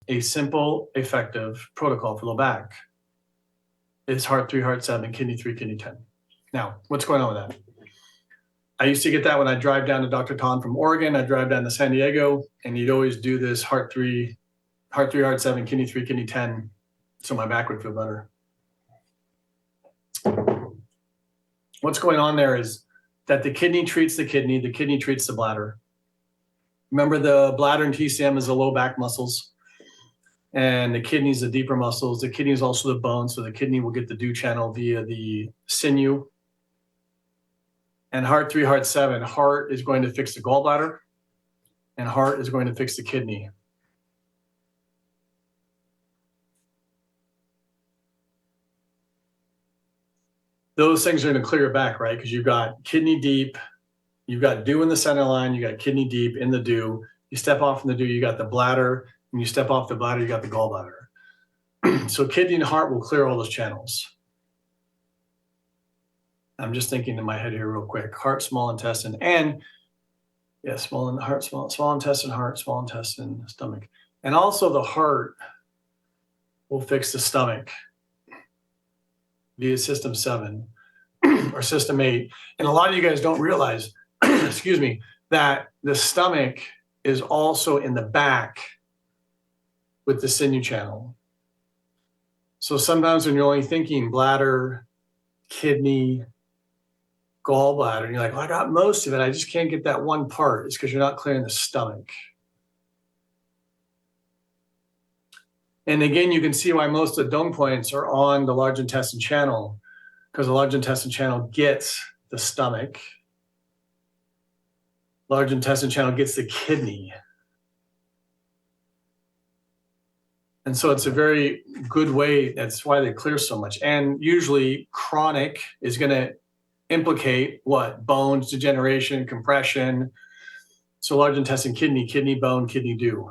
a simple, effective protocol for low back. It's heart 3, heart 7, kidney 3, kidney 10. Now, what's going on with that? I used to get that when I drive down to Dr. Ton from Oregon. I drive down to San Diego, and he'd always do this heart 3, heart 7, kidney 3, kidney 10, so my back would feel better. What's going on there is that the kidney treats the kidney treats the bladder. Remember, the bladder and TCM is the low back muscles, and the kidney is the deeper muscles. The kidney is also the bone, so the kidney will get the dew channel via the sinew. And heart 3, heart 7, heart is going to fix the gallbladder, and heart is going to fix the kidney. Those things are going to clear your back, right? Because you've got kidney deep, you've got dew in the center line, you got kidney deep in the dew. You step off from the dew, you got the bladder, and you step off the bladder, you got the gallbladder. So kidney and heart will clear all those channels. I'm just thinking in my head here real quick. Heart, small intestine, and yeah, small intestine, heart, small intestine, stomach. And also the heart will fix the stomach via system 7 or system 8. And a lot of you guys don't realize, excuse me, that the stomach is also in the back with the sinew channel. So sometimes when you're only thinking bladder, kidney, gallbladder, and you're like, well, I got most of it, I just can't get that one part. It's because you're not clearing the stomach. And again, you can see why most of the dome points are on the large intestine channel, because the large intestine channel gets the stomach. Large intestine channel gets the kidney. And so it's a very good way. That's why they clear so much. And usually chronic is going to implicate what? Bones, degeneration, compression. So large intestine, kidney, kidney, bone, kidney, dew.